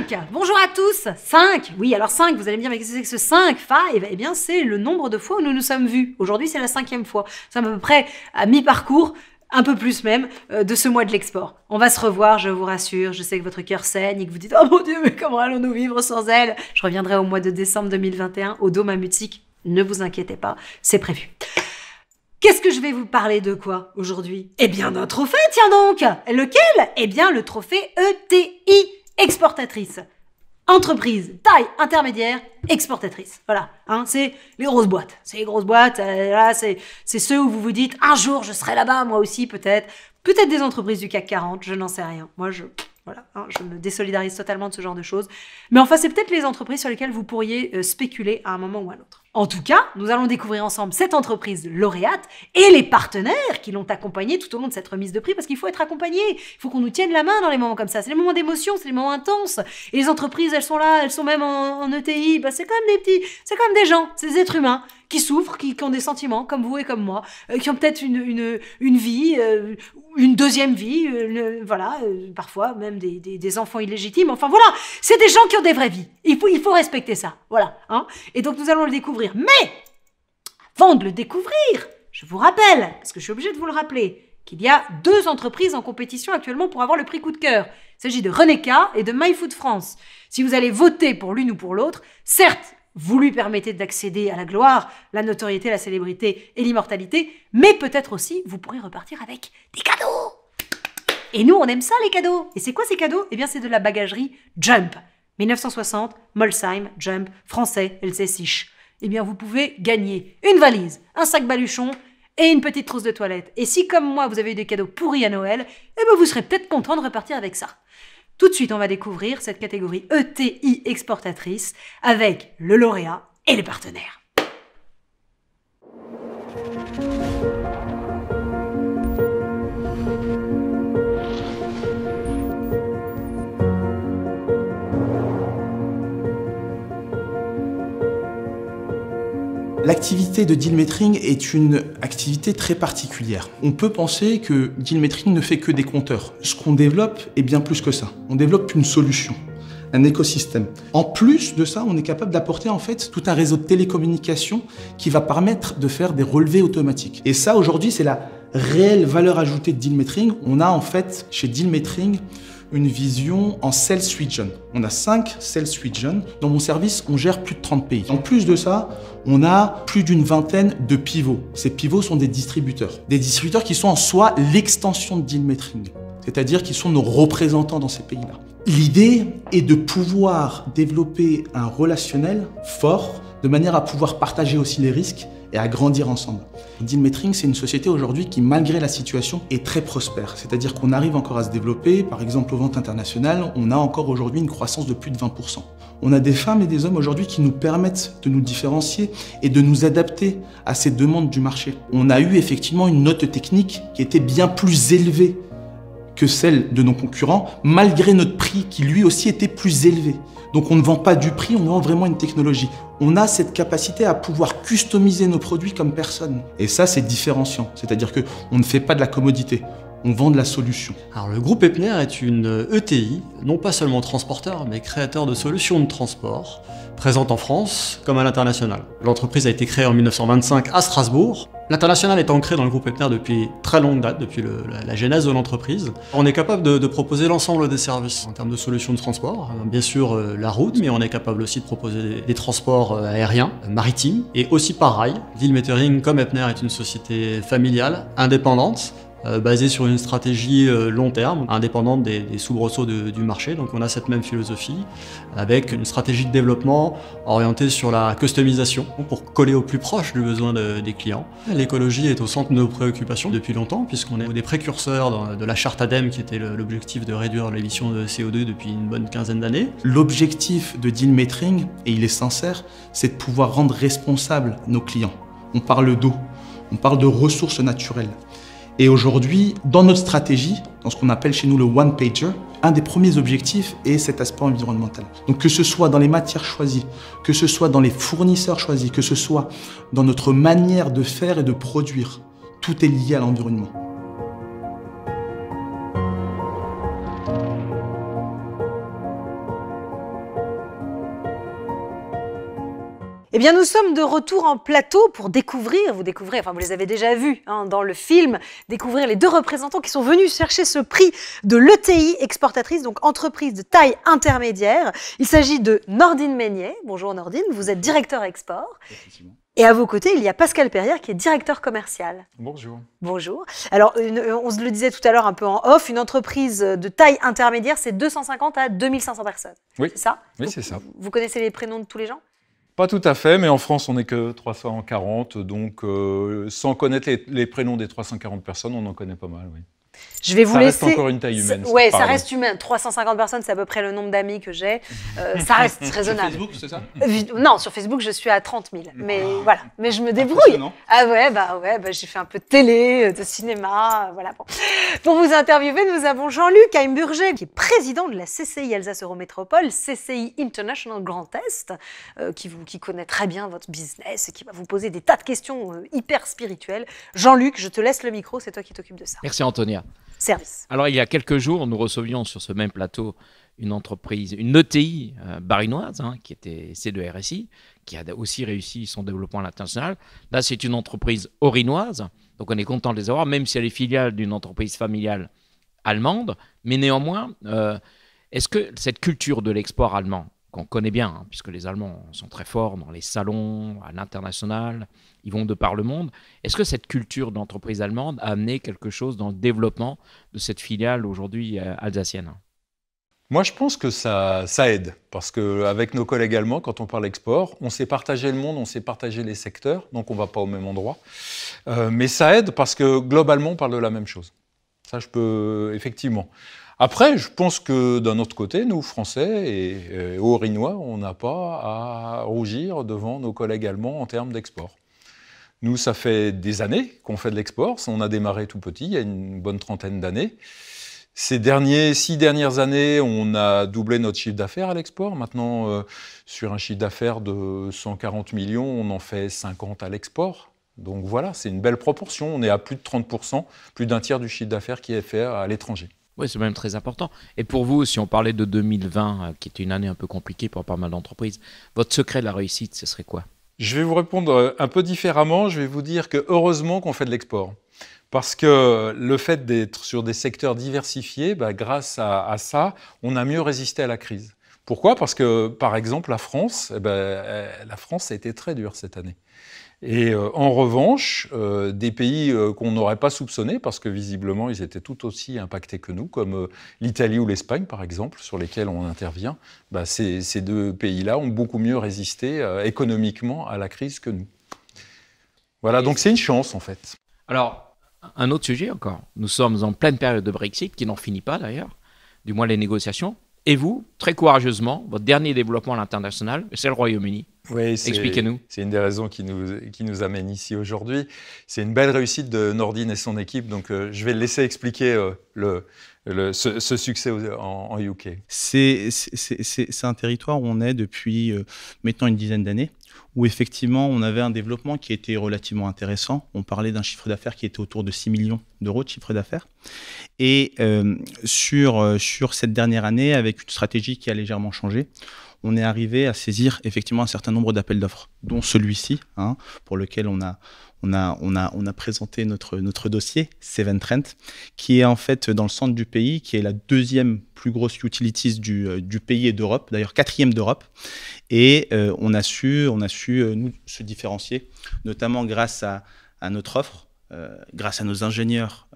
5. Bonjour à tous. 5. Oui, alors 5, vous allez me dire, mais qu'est-ce que c'est que ce 5? 5, eh bien, c'est le nombre de fois où nous nous sommes vus. Aujourd'hui, c'est la 5e fois. Nous sommes à peu près à mi-parcours, un peu plus même, de ce mois de l'export. On va se revoir, je vous rassure. Je sais que votre cœur saigne et que vous dites « Oh mon Dieu, mais comment allons-nous vivre sans elle ?» Je reviendrai au mois de décembre 2021 au Dôme à Mutzig. Ne vous inquiétez pas, c'est prévu. Qu'est-ce que je vais vous parler de quoi aujourd'hui? Eh bien d'un trophée, tiens donc. Lequel? Eh bien le trophée ETI exportatrice. Entreprise, taille intermédiaire, exportatrice. Voilà, hein, c'est les grosses boîtes. C'est les grosses boîtes, là, c'est ceux où vous vous dites, un jour, je serai là-bas, moi aussi, peut-être. Peut-être des entreprises du CAC 40, je n'en sais rien. Moi, voilà, hein, je me désolidarise totalement de ce genre de choses. Mais enfin, c'est peut-être les entreprises sur lesquelles vous pourriez spéculer à un moment ou à un autre. En tout cas, nous allons découvrir ensemble cette entreprise lauréate et les partenaires qui l'ont accompagnée tout au long de cette remise de prix, parce qu'il faut être accompagné. Il faut qu'on nous tienne la main dans les moments comme ça. C'est les moments d'émotion, c'est les moments intenses. Et les entreprises, elles sont là, elles sont même en ETI. Bah, c'est comme des petits, c'est comme des gens, c'est des êtres humains qui souffrent, qui ont des sentiments comme vous et comme moi, qui ont peut-être une vie, une deuxième vie, voilà, parfois même des enfants illégitimes. Enfin voilà, c'est des gens qui ont des vraies vies. Il faut respecter ça, voilà. Hein. Et donc nous allons le découvrir. Mais avant de le découvrir, je vous rappelle, parce que je suis obligée de vous le rappeler, qu'il y a 2 entreprises en compétition actuellement pour avoir le prix coup de cœur. Il s'agit de Renéca et de MyFood France. Si vous allez voter pour l'une ou pour l'autre, certes, vous lui permettez d'accéder à la gloire, la notoriété, la célébrité et l'immortalité, mais peut-être aussi, vous pourrez repartir avec des cadeaux. Et nous, on aime ça, les cadeaux. Et c'est quoi ces cadeaux? Eh bien, c'est de la bagagerie Jump. 1960, Molsheim, Jump, français, LC6. Eh bien, vous pouvez gagner une valise, un sac baluchon et une petite trousse de toilette. Et si, comme moi, vous avez eu des cadeaux pourris à Noël, eh bien, vous serez peut-être content de repartir avec ça. Tout de suite, on va découvrir cette catégorie ETI exportatrice avec le lauréat et les partenaires. L'activité de deal metering est une activité très particulière. On peut penser que deal metering ne fait que des compteurs. Ce qu'on développe est bien plus que ça. On développe une solution, un écosystème. En plus de ça, on est capable d'apporter en fait tout un réseau de télécommunications qui va permettre de faire des relevés automatiques. Et ça, aujourd'hui, c'est la réelle valeur ajoutée de deal metering. On a en fait, chez deal metering, une vision en Sales Region. On a 5 Sales Regions. Dans mon service, on gère plus de 30 pays. En plus de ça, on a plus d'une vingtaine de pivots. Ces pivots sont des distributeurs. Des distributeurs qui sont en soi l'extension de deal metering. C'est-à-dire qu'ils sont nos représentants dans ces pays-là. L'idée est de pouvoir développer un relationnel fort, de manière à pouvoir partager aussi les risques et à grandir ensemble. Deal metering, c'est une société aujourd'hui qui, malgré la situation, est très prospère. C'est-à-dire qu'on arrive encore à se développer. Par exemple, aux ventes internationales, on a encore aujourd'hui une croissance de plus de 20%. On a des femmes et des hommes aujourd'hui qui nous permettent de nous différencier et de nous adapter à ces demandes du marché. On a eu effectivement une note technique qui était bien plus élevée que celle de nos concurrents, malgré notre prix qui lui aussi était plus élevé. Donc on ne vend pas du prix, on vend vraiment une technologie. On a cette capacité à pouvoir customiser nos produits comme personne. Et ça, c'est différenciant. C'est-à-dire qu'on ne fait pas de la commodité, on vend de la solution. Alors le groupe Epner est une ETI, non pas seulement transporteur, mais créateur de solutions de transport, présente en France comme à l'international. L'entreprise a été créée en 1925 à Strasbourg. L'international est ancré dans le groupe Epner depuis très longue date, depuis la genèse de l'entreprise. On est capable de proposer l'ensemble des services en termes de solutions de transport. Bien sûr la route, mais on est capable aussi de proposer des transports aériens, maritimes et aussi par rail. Deal Metering, comme Epner, est une société familiale, indépendante, basée sur une stratégie long terme, indépendante des soubresauts du marché. Donc on a cette même philosophie, avec une stratégie de développement orientée sur la customisation, pour coller au plus proche du besoin des clients. L'écologie est au centre de nos préoccupations depuis longtemps, puisqu'on est des précurseurs de la charte ADEME, qui était l'objectif de réduire l'émission de CO2 depuis une bonne quinzaine d'années. L'objectif de deal metering, et il est sincère, c'est de pouvoir rendre responsables nos clients. On parle d'eau, on parle de ressources naturelles. Et aujourd'hui, dans notre stratégie, dans ce qu'on appelle chez nous le one-pager, un des premiers objectifs est cet aspect environnemental. Donc que ce soit dans les matières choisies, que ce soit dans les fournisseurs choisis, que ce soit dans notre manière de faire et de produire, tout est lié à l'environnement. Eh bien, nous sommes de retour en plateau pour découvrir, vous les avez déjà vus dans le film, découvrir les deux représentants qui sont venus chercher ce prix de l'ETI exportatrice, donc entreprise de taille intermédiaire. Il s'agit de Nordine Meignet. Bonjour Nordine, vous êtes directeur export. Et à vos côtés, il y a Pascal Perrière qui est directeur commercial. Bonjour. Bonjour. Alors, on se le disait tout à l'heure un peu en off, une entreprise de taille intermédiaire, c'est 250 à 2500 personnes. Oui, c'est ça? Oui, c'est ça. Vous connaissez les prénoms de tous les gens? Pas tout à fait, mais en France, on n'est que 340, donc sans connaître les prénoms des 340 personnes, on en connaît pas mal, oui. Je vais vous ça laisser. Reste encore une taille humaine. Oui, ça reste humain. 350 personnes, c'est à peu près le nombre d'amis que j'ai. Ça reste raisonnable. Sur Facebook, c'est ça? Non, sur Facebook, je suis à 30 000. Mais voilà, mais je me débrouille. Ah ouais, j'ai fait un peu de télé, de cinéma, voilà. Bon. Pour vous interviewer, nous avons Jean-Luc Heimburger, qui est président de la CCI Alsace Eurométropole, CCI International Grand Est, qui connaît très bien votre business et qui va vous poser des tas de questions hyper spirituelles. Jean-Luc, je te laisse le micro, c'est toi qui t'occupes de ça. Merci Antonia. Service. Alors il y a quelques jours, nous recevions sur ce même plateau une entreprise, une ETI barinoise, qui était C2RSI, qui a aussi réussi son développement à l'international. Là, c'est une entreprise orinoise, donc on est content de les avoir, même si elle est filiale d'une entreprise familiale allemande. Mais néanmoins, est-ce que cette culture de l'export allemand, qu'on connaît bien, puisque les Allemands sont très forts dans les salons, à l'international, ils vont de par le monde. Est-ce que cette culture d'entreprise allemande a amené quelque chose dans le développement de cette filiale aujourd'hui alsacienne? Moi, je pense que ça aide, parce qu'avec nos collègues allemands, quand on parle export, on sait partager le monde, on sait partager les secteurs, donc on ne va pas au même endroit. Mais ça aide parce que globalement, on parle de la même chose. Ça, je peux effectivement. Après, je pense que d'un autre côté, nous, Français et Orinois, on n'a pas à rougir devant nos collègues allemands en termes d'export. Nous, ça fait des années qu'on fait de l'export. On a démarré tout petit, il y a une bonne trentaine d'années. Ces 6 dernières années, on a doublé notre chiffre d'affaires à l'export. Maintenant, sur un chiffre d'affaires de 140 millions, on en fait 50 à l'export. Donc voilà, c'est une belle proportion. On est à plus de 30%, plus d'un tiers du chiffre d'affaires qui est fait à l'étranger. Oui, c'est même très important. Et pour vous, si on parlait de 2020, qui était une année un peu compliquée pour pas mal d'entreprises, votre secret de la réussite, ce serait quoi? Je vais vous répondre un peu différemment. Je vais vous dire que heureusement qu'on fait de l'export. Parce que le fait d'être sur des secteurs diversifiés, grâce à ça, on a mieux résisté à la crise. Pourquoi? Parce que, par exemple, la France a été très dure cette année. Et en revanche, des pays qu'on n'aurait pas soupçonnés, parce que visiblement ils étaient tout aussi impactés que nous, comme l'Italie ou l'Espagne par exemple, sur lesquels on intervient, ces deux pays-là ont beaucoup mieux résisté économiquement à la crise que nous. Voilà, donc c'est une chance en fait. Alors, un autre sujet encore. Nous sommes en pleine période de Brexit, qui n'en finit pas d'ailleurs, du moins les négociations. Et vous, très courageusement, votre dernier développement à l'international, c'est le Royaume-Uni. Oui, expliquez-nous. C'est une des raisons qui nous amène ici aujourd'hui. C'est une belle réussite de Nordine et son équipe, donc je vais le laisser expliquer ce succès en UK. C'est un territoire où on est depuis maintenant une dizaine d'années, où effectivement on avait un développement qui était relativement intéressant. On parlait d'un chiffre d'affaires qui était autour de 6 millions d'euros de chiffre d'affaires. Et sur cette dernière année, avec une stratégie qui a légèrement changé, on est arrivé à saisir effectivement un certain nombre d'appels d'offres, dont celui-ci, pour lequel on a présenté notre dossier, Severn Trent, qui est en fait dans le centre du pays, qui est la deuxième plus grosse utilities du pays et d'Europe, d'ailleurs 4e d'Europe. Et on a su nous se différencier, notamment grâce à notre offre, grâce à nos ingénieurs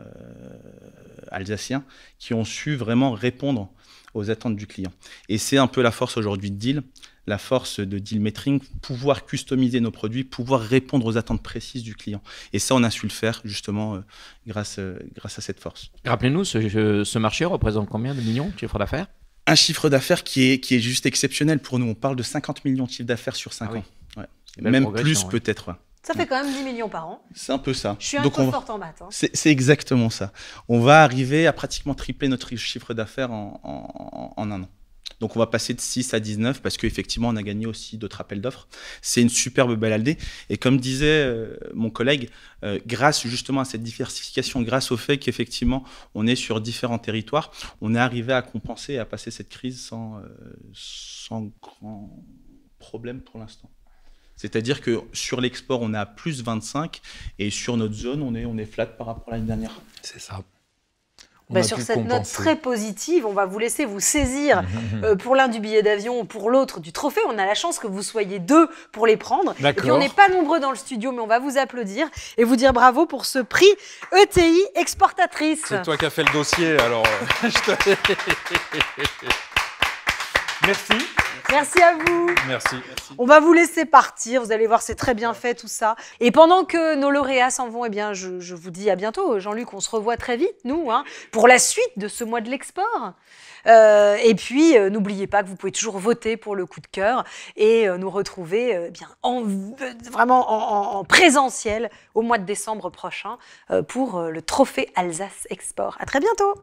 alsaciens, qui ont su vraiment répondre aux attentes du client. Et c'est un peu la force aujourd'hui de Deal, la force de Deal Metering, pouvoir customiser nos produits, pouvoir répondre aux attentes précises du client. Et ça, on a su le faire justement grâce à cette force. Rappelez-nous, ce marché représente combien de millions de chiffre d'affaires? Un chiffre d'affaires qui est juste exceptionnel pour nous. On parle de 50 millions de chiffre d'affaires sur 5 ans. Ouais. Même plus peut-être. Ouais. Ça fait quand même 10 millions par an. C'est un peu ça. Je suis un peu forte en maths. C'est exactement ça. On va arriver à pratiquement tripler notre chiffre d'affaires en un an. Donc on va passer de 6 à 19 parce qu'effectivement on a gagné aussi d'autres appels d'offres. C'est une superbe belle aldée. Et comme disait mon collègue, grâce justement à cette diversification, grâce au fait qu'effectivement on est sur différents territoires, on est arrivé à compenser et à passer cette crise sans grand problème pour l'instant. C'est-à-dire que sur l'export, on est à plus 25 et sur notre zone, on est flat par rapport à l'année dernière. C'est ça. On a Sur pu cette note compenser. très positive, on va vous laisser vous saisir pour l'un du billet d'avion, pour l'autre du trophée. On a la chance que vous soyez 2 pour les prendre. Et puis on n'est pas nombreux dans le studio, mais on va vous applaudir et vous dire bravo pour ce prix ETI exportatrice. C'est toi qui as fait le dossier, alors je te... Merci. Merci à vous. Merci. On va vous laisser partir, vous allez voir, c'est très bien fait tout ça. Et pendant que nos lauréats s'en vont, eh bien, je vous dis à bientôt. Jean-Luc, on se revoit très vite, nous, pour la suite de ce mois de l'export. Et puis, n'oubliez pas que vous pouvez toujours voter pour le coup de cœur et nous retrouver vraiment en présentiel au mois de décembre prochain pour le trophée Alsace Export. À très bientôt.